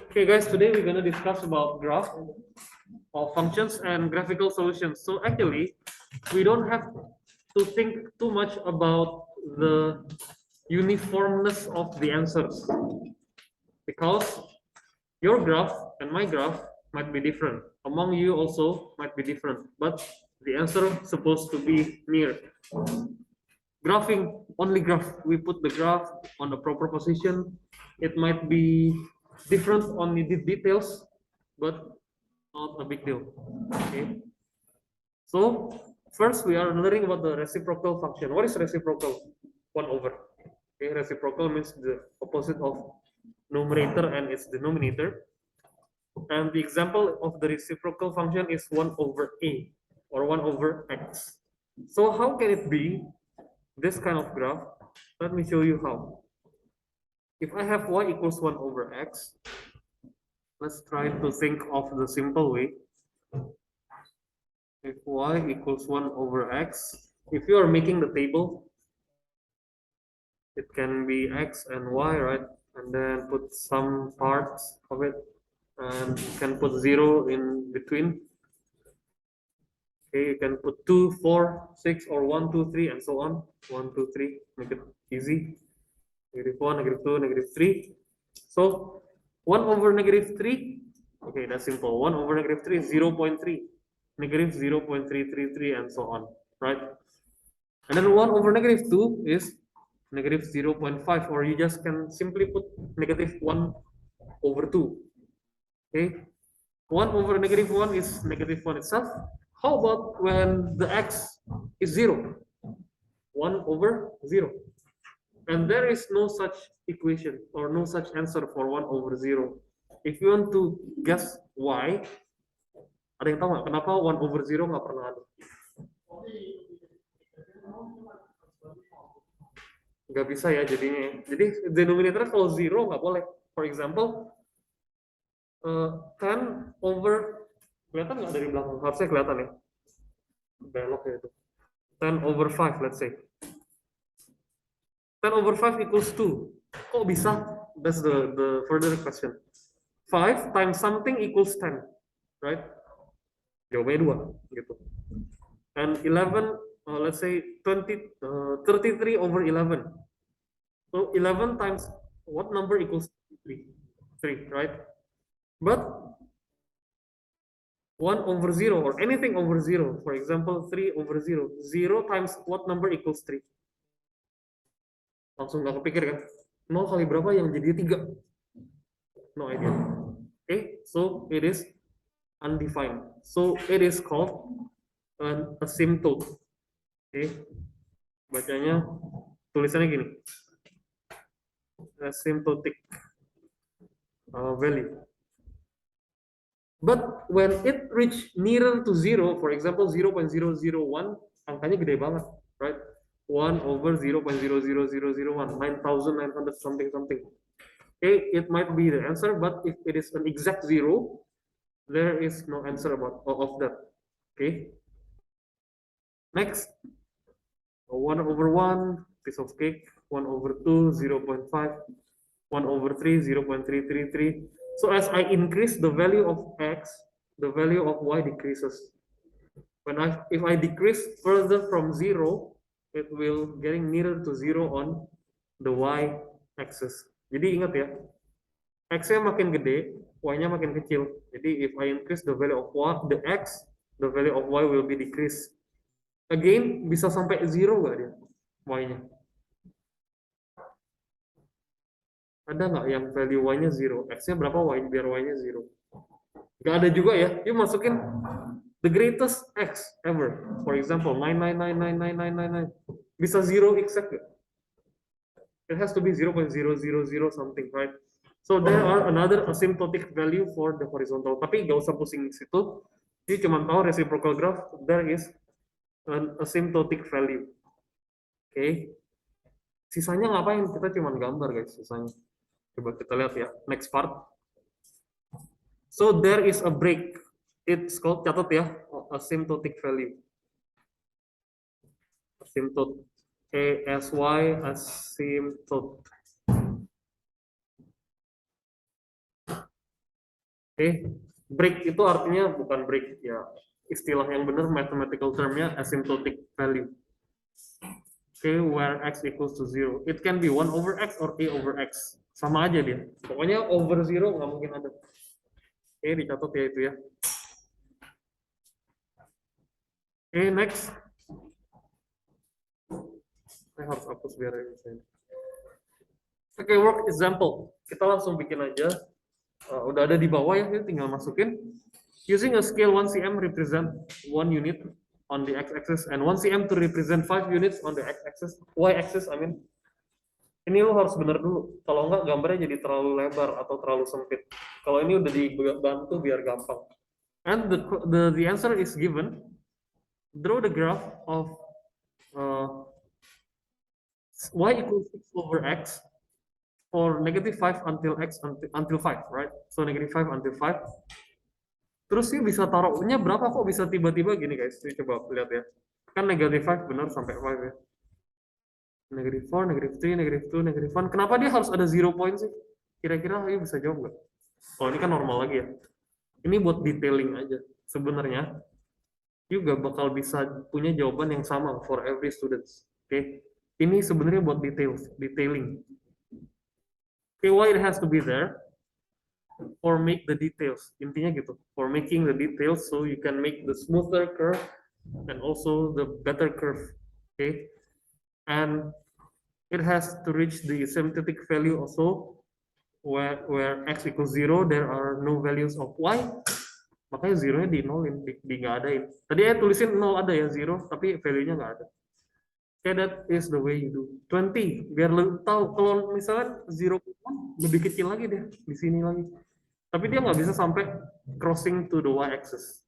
Okay, guys, today we're going to discuss about graph of functions and graphical solutions. So actually, we don't have to think too much about the uniformness of the answers because your graph and my graph might be different. Among you also might be different, but the answer supposed to be near. Graphing, only graph. We put the graph on the proper position. It might be different on the details, but not a big deal. Okay. So first we are learning about the reciprocal function. What is reciprocal? 1 over. Okay, reciprocal means the opposite of numerator and its denominator. And the example of the reciprocal function is 1 over a or 1 over x. So how can it be this kind of graph? Let me show you how. If I have y equals 1 over x, let's try to think of the simple way. If y equals 1 over x, if you are making the table, it can be x and y, right? And then put some parts of it, and you can put 0 in between. Okay, you can put 2, 4, 6, or 1, 2, 3, and so on. 1, 2, 3, make it easy. -1, -2, -3. So 1 over -3, okay, that's simple. 1 over -3 is 0.3, -0.333, and so on, right? And then 1 over -2 is -0.5, or you just can simply put -1 over 2. Okay, 1 over -1 is -1 itself. How about when the x is 0? 1 over 0. And there is no such equation or no such answer for 1 over 0. If you want to guess why, ada yang tahu nggak kenapa 1 over 0 nggak pernah ada? Nggak bisa ya jadinya. Jadi denominator kalau 0 nggak boleh. For example, 10 over, kelihatan nggak dari belakang? Harusnya kelihatan ya. Belok ya itu. 10 over 5, let's say. 10 over 5 equals 2. Kok bisa? That's the further question. 5 times something equals 10, right? Jawabannya 2, gitu. And 11, let's say 33 over 11. So 11 times what number equals 3? 3, right? But 1 over 0 or anything over 0, for example, 3 over 0. 0 times what number equals 3? Langsung nggak kepikir kan? 0 kali berapa yang jadi 3? No idea. Okay, so it is undefined. So it is called an asymptote. Okay, bacanya tulisannya gini, asymptotic value. But when it reach nearer to 0, for example 0.001, angkanya gede banget, right? 1 over 0.00001, 9,900 something something. Okay, it might be the answer, but if it is an exact 0, there is no answer of that. Okay. Next, 1 over 1, piece of cake. 1 over 2, 0.5. 1 over 3, 0.333. So as I increase the value of x, the value of y decreases. If I decrease further from 0, it will getting nearer to 0 on the y axis. Jadi ingat ya, x-nya makin gede, y-nya makin kecil. Jadi if I increase the value of y, the x, the value of y will be decreased. Again, bisa sampai 0 nggak dia, y-nya? Ada nggak yang value y-nya 0? X-nya berapa, y biar y-nya 0? Nggak ada juga ya. Yuk masukin the greatest x ever. For example, 9999999. Bisa 0 exact nggak? It has to be 0.000 something, right? So there are another asymptotic value for the horizontal. Tapi nggak usah pusing di situ. Jadi cuma tahu reciprocal graph, there is an asymptotic value. Oke. Okay. Sisanya ngapain? Kita cuma gambar, guys, sisanya. Coba kita lihat ya, next part. So there is a break. It's called, catat ya, asymptotic value. Asymptote. ASY, asymptote. Break itu artinya bukan break ya, istilah yang benar mathematical termnya asymptotic value. Where x equals to 0. It can be 1 over x or a over x. Sama aja dia. Pokoknya over 0 nggak mungkin ada. Dicatat ya itu ya. Next. Saya harus hapus biar ini. Work example. Kita langsung bikin aja. Udah ada di bawah ya, tinggal masukin. Using a scale 1 cm represent 1 unit on the x-axis and 1 cm to represent 5 units on the x-axis, y-axis, I mean. Ini lo harus bener dulu. Kalau enggak gambarnya jadi terlalu lebar atau terlalu sempit. Kalau ini udah dibantu biar gampang. And the answer is given. Draw the graph of y equals 6 over x for negative 5 until x until 5, right? So negative 5 until 5. Terus sih bisa taruhnya berapa kok bisa tiba-tiba gini guys? Ini coba lihat ya. Kan negative 5 benar sampai 5 ya. Negative 4, negative 3, negative 2, negative 1. Kenapa dia harus ada 0 point sih? Kira-kira you bisa jawab nggak? Oh ini kan normal lagi ya. Ini buat detailing aja. Sebenarnya you gak bakal bisa punya jawaban yang sama for every students. Ini sebenarnya buat detailing. Why it has to be there? For make the details. Intinya gitu. For making the details so you can make the smoother curve and also the better curve. And it has to reach the asymptotic value also where x equals 0, there are no values of y. Makanya 0-nya di nolin, di nggak adain. Tadi tulisin 0 ada ya, 0, tapi value-nya nggak ada. That is the way you do. 20, biar lu tahu kalau misalnya 0 lebih kecil lagi deh, di sini lagi. Tapi dia nggak bisa sampai crossing to the y-axis.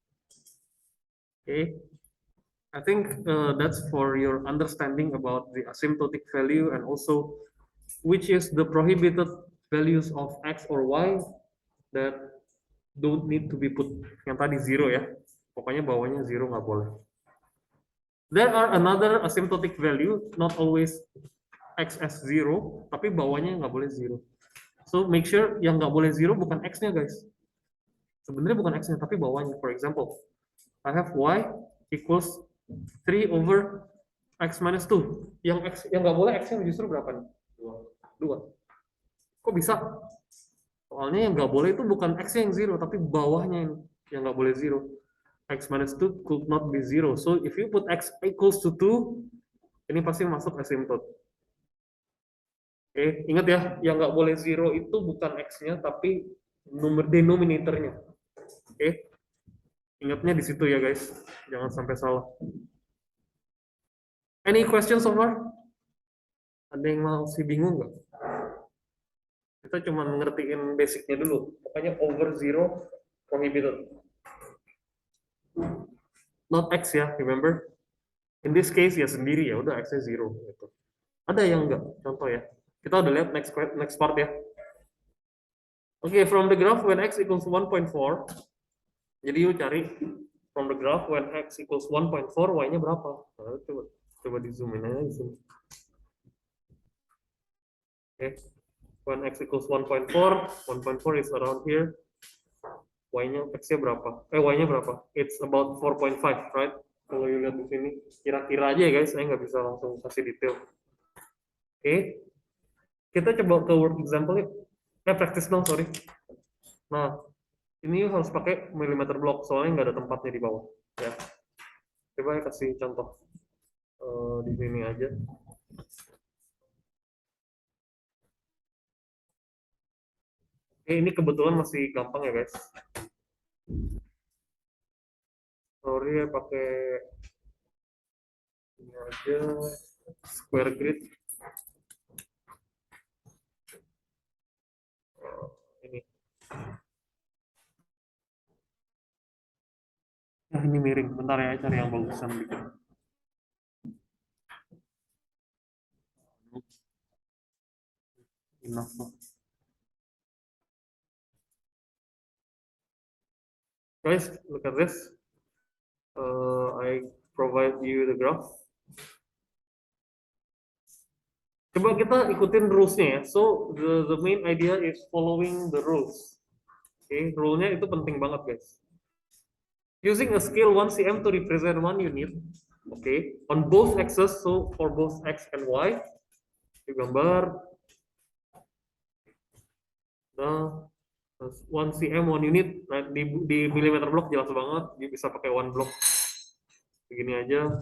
I think that's for your understanding about the asymptotic value and also which is the prohibited values of x or y that don't need to be put. Yang tadi 0 ya, pokoknya bawahnya 0 nggak boleh. There are another asymptotic value, not always x as 0, tapi bawahnya nggak boleh 0. So make sure yang nggak boleh 0 bukan x-nya guys. Sebenarnya bukan x-nya, tapi bawahnya. For example, I have y equals 3 over x minus 2. Yang nggak boleh x-nya justru berapa nih? 2. Kok bisa? Soalnya yang nggak boleh itu bukan x-nya yang 0, tapi bawahnya ini yang nggak boleh 0. X minus 2 could not be 0. So if you put x equals to 2, ini pasti masuk asymptote. Ingat ya, yang nggak boleh 0 itu bukan x-nya, tapi nomor denominatornya. Ingatnya di situ ya guys, jangan sampai salah. Any questions so far? Ada yang masih bingung nggak? Kita cuma ngertiin basicnya dulu. Pokoknya over 0 prohibited. Not x ya, remember? In this case ya sendiri ya, udah x-nya 0. Gitu. Ada yang enggak? Contoh ya. Kita udah lihat next part ya. From the graph when x equals 1.4. Jadi yuk cari from the graph when x equals 1.4, y-nya berapa? Nah, coba di zoom in aja di sini. When x equals 1.4, 1.4 is around here. Y-nya x-nya berapa? Y-nya berapa? It's about 4.5, right? Kalau you lihat di sini, kira-kira aja ya guys, saya nggak bisa langsung kasih detail. Kita coba ke work example ya. Practice dong, sorry. Nah, ini harus pakai millimeter block, soalnya nggak ada tempatnya di bawah. Ya. Coba ya kasih contoh di sini aja. Ini kebetulan masih gampang ya guys. Sorry ya pakai ini aja square grid. Ini. Ini miring. Bentar ya, cari yang bagusan dikit. Enough. Guys, look at this. I provide you the graph. Coba kita ikutin rules-nya ya. So the main idea is following the rules. Oke, rule-nya itu penting banget, guys. Using a scale 1 cm to represent 1 unit, okay, on both axes, so for both x and y, digambar, nah, 1 cm 1 unit, nah, di millimeter block jelas banget, bisa pakai 1 block, begini aja.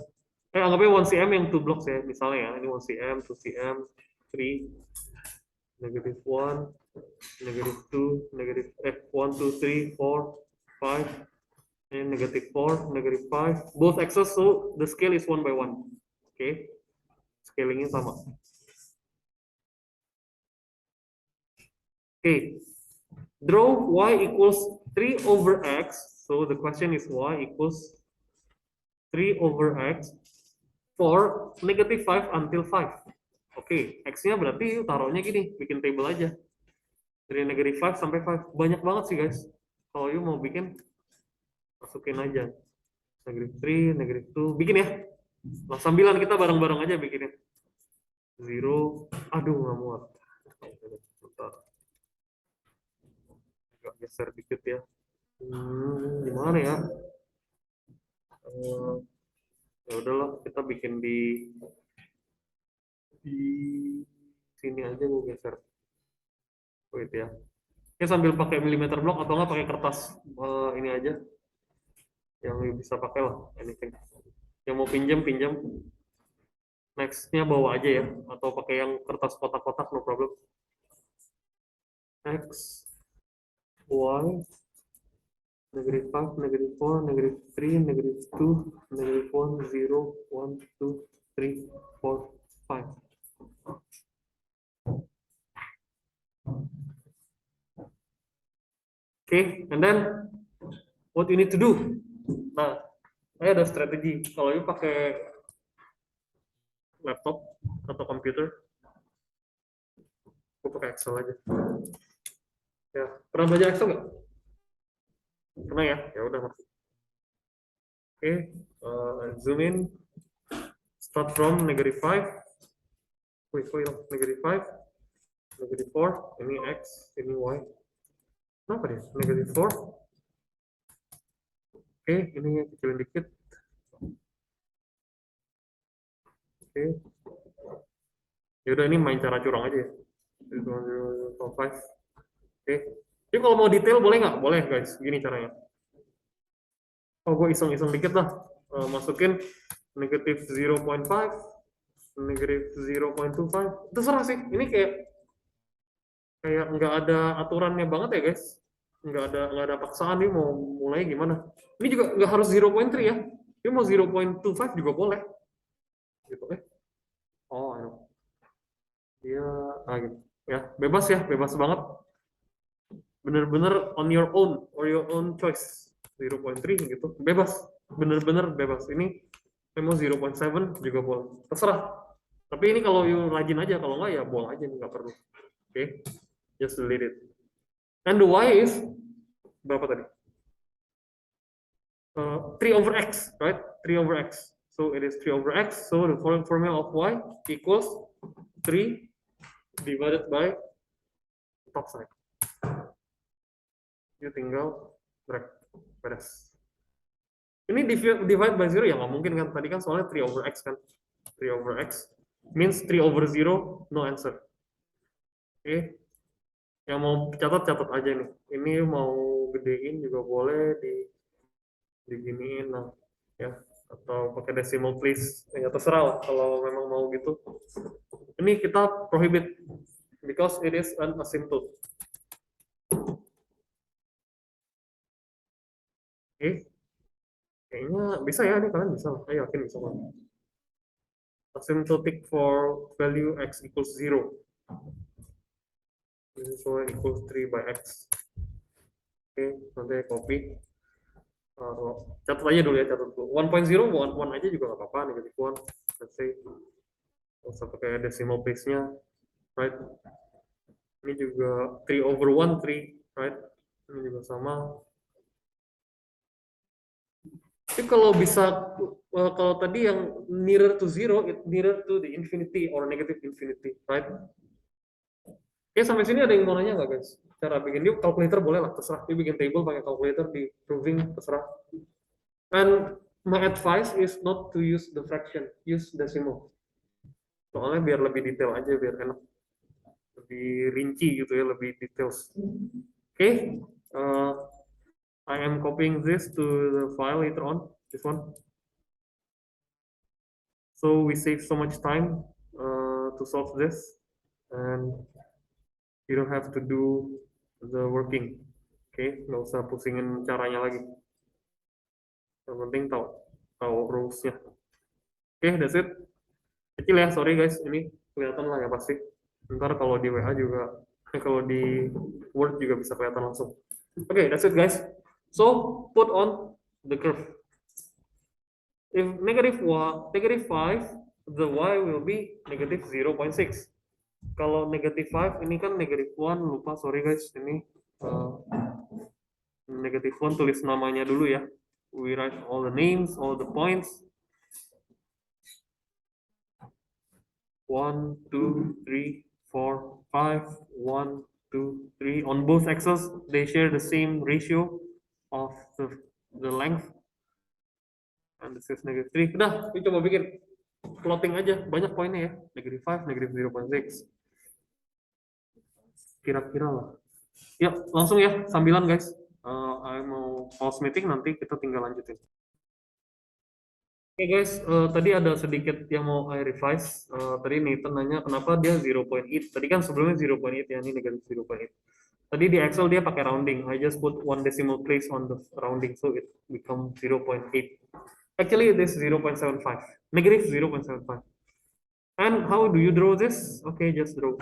Anggapnya 1 cm yang 2 blocks ya, misalnya ya, ini 1 cm, 2 cm, 3, negative 1, negative 2, negative 1, 2, 3, 4, 5, and negative 4, negative 5, both axes, so the scale is 1 by 1. Okay, scalingnya sama. Okay, draw y equals 3 over x, so the question is y equals 3 over x for negative 5 until 5. Oke, x-nya berarti taruhnya gini, bikin table aja. Dari negative 5 sampai 5. Banyak banget sih, guys. Kalau you mau bikin, masukin aja. Negative 3, negative 2. Bikin ya. Nah, sambilan kita bareng-bareng aja bikinnya. 0. Aduh, nggak muat. Bentar. Agak geser dikit ya. Gimana ya? Ya udahlah, kita bikin di sini aja, gue geser. Wait ya. Oke, sambil pakai millimeter block atau nggak pakai kertas ini aja yang bisa pakai lah, anything. Yang mau pinjam nextnya bawa aja ya, atau pakai yang kertas kotak-kotak, no problem. X, Y, negative 5, negative 4, negative 3, negative 2, negative 1, 0, 1, 2, 3, 4, 5. Okay, and then what you need to do? Nah, saya ada strategi. Kalau you pakai laptop atau komputer, aku pakai Excel aja. Ya, pernah belajar Excel nggak? Pernah ya? Ya udah. Oke, zoom in. Start from negative 5. Wait, negative 5, negative 4, ini X, ini Y. Kenapa dia? Negative 4. Oke, ini kecilin dikit. Oke. Yaudah, ini main cara curang aja ya. 5. Oke. Jadi kalau mau detail boleh nggak? Boleh guys, gini caranya. Oh, gue iseng-iseng dikit lah. Masukin negative 0.5, negative 0.25. Terserah sih. Ini kayak nggak ada aturannya banget ya guys. Nggak ada paksaan nih mau mulai gimana. Ini juga nggak harus 0.3 ya. Ini mau 0.25 juga boleh. Gitu Oh, I know. Dia gitu. Ya, bebas ya, bebas banget. Bener-bener on your own or your own choice. 0.3 gitu. Bebas. Bener-bener bebas. Ini mau 0.7 juga boleh. Terserah. Tapi ini kalau you rajin aja, kalau nggak ya buang aja, nggak perlu. Oke, just delete it. And the y is berapa tadi? 3 over x, right? 3 over x. So it is 3 over x. So the following formula of y equals 3 divided by top side. You tinggal drag, beres. Ini divide by 0 ya nggak mungkin kan? Tadi kan soalnya 3 over x kan? 3 over x means 3 over 0, no answer. Oke. Yang mau catat aja nih. Ini mau gedein juga boleh, diginiin lah ya, atau pakai decimal place ya, terserah lah kalau memang mau gitu. Ini kita prohibit because it is an asymptote. Oke, kayaknya bisa ya, ini kalian bisa lah, saya yakin bisa banget. Asymptotic for value x equals 0. So equals 3 by x. Oke, nanti copy. Catat aja dulu ya, catat dulu. 1.0, 1 aja juga nggak apa-apa, negative 1. Let's say, usah pakai decimal place-nya, right? Ini juga 3 over 1, 3, right? Ini juga sama. Tapi kalau bisa, kalau tadi yang nearer to 0, it nearer to the infinity or negative infinity, right? Oke, sampai sini ada yang mau nanya nggak, guys? cara bikin dia calculator boleh lah, terserah. Dia bikin table pakai calculator di proving, terserah. And my advice is not to use the fraction, use decimal. Soalnya biar lebih detail aja, biar enak, lebih rinci gitu ya, lebih details. Okay, I am copying this to the file later on, this one. So we save so much time to solve this, and you don't have to do the working. Okay, nggak usah pusingin caranya lagi. Yang penting tahu rulesnya. Okay, that's it. Kecil ya, sorry guys, ini kelihatan lah ya pasti. Ntar kalau di WA juga, kalau di Word juga bisa kelihatan langsung. Okay, that's it guys. So put on the curve. If negative 5, the y will be negative 0.6. Kalau negative 5 ini kan negative 1, lupa, sorry guys, ini negative 1 tulis namanya dulu ya. We write all the names, all the points. 1, 2, 3, 4, 5, 1, 2, 3. On both axes, they share the same ratio of the length. And this is negative 3. Udah, kita coba bikin plotting aja. Banyak poinnya ya. Negative 5, negative 0.6. Kira-kira lah. Ya, langsung ya. Sambilan guys. I mau pause meeting, nanti kita tinggal lanjutin. Oke guys, tadi ada sedikit yang mau I revise. Tadi Nathan nanya kenapa dia 0.8. Tadi kan sebelumnya 0.8 ya, ini negatif 0.8. Tadi di Excel dia pakai rounding. I just put one decimal place on the rounding, so it become 0.8. Actually, it is 0.75. Negative 0.75. And how do you draw this? Okay, just draw.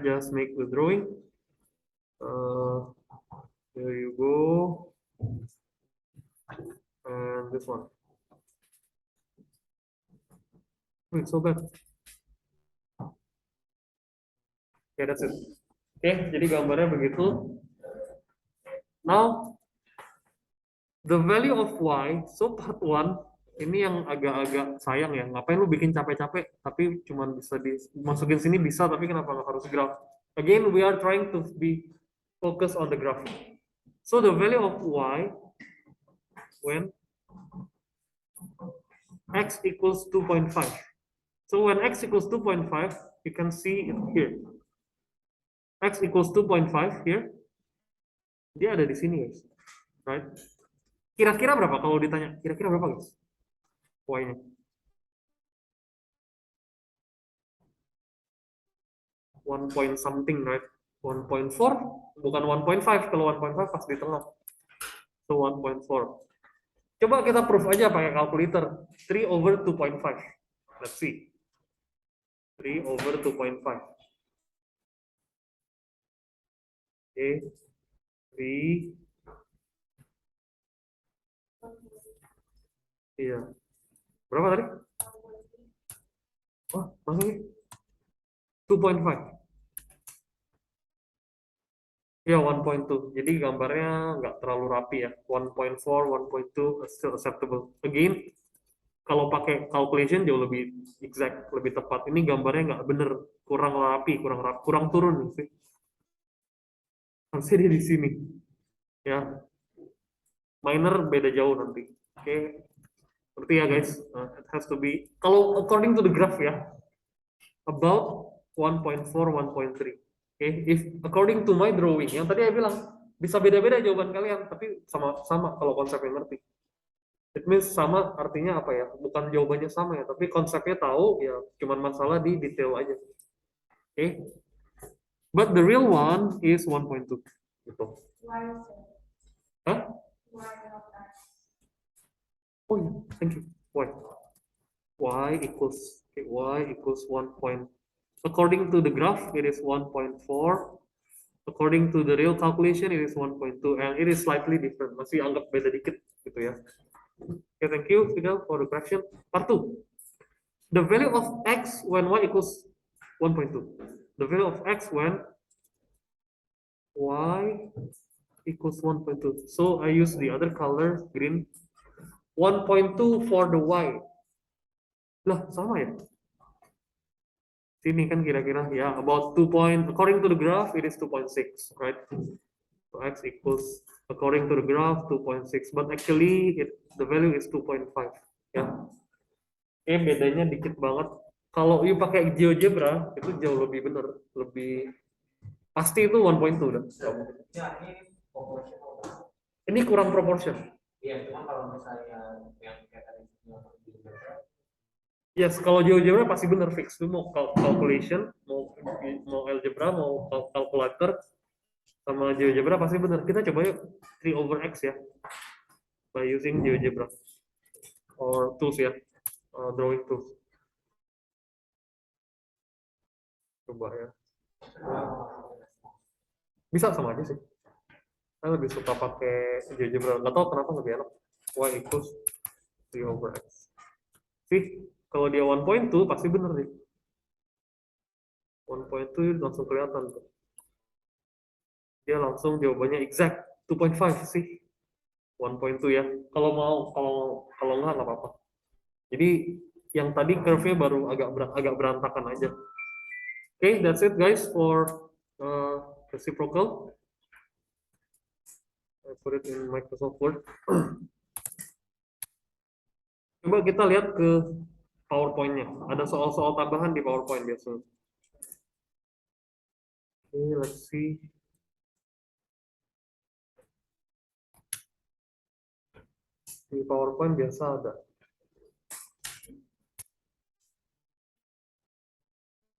Just make the drawing. There you go. And this one. It's so bad. Okay, that's it. Okay, jadi gambarnya begitu. Now, the value of y, so part 1, ini yang agak-agak sayang ya. Ngapain lu bikin capek-capek, tapi cuma bisa dimasukin sini bisa, tapi kenapa nggak harus graph? Again, we are trying to be focused on the graph. So the value of y when x equals 2.5. So when x equals 2.5, you can see it here. X equals 2.5 here. Dia ada di sini guys. Right? Kira-kira berapa kalau ditanya? Kira-kira berapa guys? Y-nya. 1 point something, right? 1.4, bukan 1.5. Kalau 1.5 pas di tengah. So 1.4. Coba kita proof aja pakai kalkulator. 3 over 2.5. Let's see. 3 over 2.5. Okay. 3. Iya. Berapa tadi? Oh, masuk 2.5. Ya, 1.2. Jadi gambarnya nggak terlalu rapi ya. 1.4, 1.2 still acceptable. Again, kalau pakai calculation jauh lebih exact, lebih tepat. Ini gambarnya nggak bener, kurang rapi, kurang turun sih. Harusnya dia di sini. Ya. Minor beda jauh nanti. Oke. Okay. Berarti ya guys, it has to be, kalau according to the graph ya, about 1.4, 1.3. Okay, if according to my drawing, yang tadi saya bilang bisa beda-beda jawaban kalian, tapi sama-sama kalau konsepnya ngerti. It means sama artinya apa ya? Bukan jawabannya sama ya, tapi konsepnya tahu ya, cuman masalah di detail aja. Oke. Okay. But the real one is 1.2. Gitu. Hah? Oh yeah, thank you. Why? Y equals 1. According to the graph, it is 1.4. According to the real calculation, it is 1.2, and it is slightly different. Masih anggap beda dikit, gitu ya. Okay, thank you, Fidel, for the correction. Part 2. The value of x when y equals 1.2. The value of x when y equals 1.2. So I use the other color, green. 1.2 for the y. Lah, sama ya? Sini kan kira-kira ya about 2 point, according to the graph it is 2.6, right? So x equals according to the graph 2.6, but actually the value is 2.5 ya. Bedanya dikit banget. Kalau you pakai GeoGebra itu jauh lebih benar, lebih pasti itu 1.2 dah. Ya, ini proporsional. Ini kurang proportion. Iya, cuma kalau misalnya yang kayak tadi Yes, kalau GeoGebra pasti benar fix. Itu mau calculation, mau algebra, mau calculator, sama GeoGebra pasti benar. Kita coba yuk 3 over x ya, by using GeoGebra or tools ya, drawing tools. Coba ya. Bisa sama aja sih. Saya lebih suka pakai GeoGebra. Nggak tahu kenapa lebih enak. Y equals 3 over x. Sih, kalau dia 1.2 pasti benar nih. 1.2 langsung kelihatan tuh. Dia langsung jawabannya exact 2.5 sih. 1.2 ya. Kalau nggak apa-apa. Jadi yang tadi curve-nya baru agak berantakan aja. Okay, that's it guys for reciprocal. I put it in Microsoft Word. Coba kita lihat ke PowerPoint-nya. Ada soal-soal tambahan di PowerPoint biasanya. Okay, let's see. Di PowerPoint biasa ada.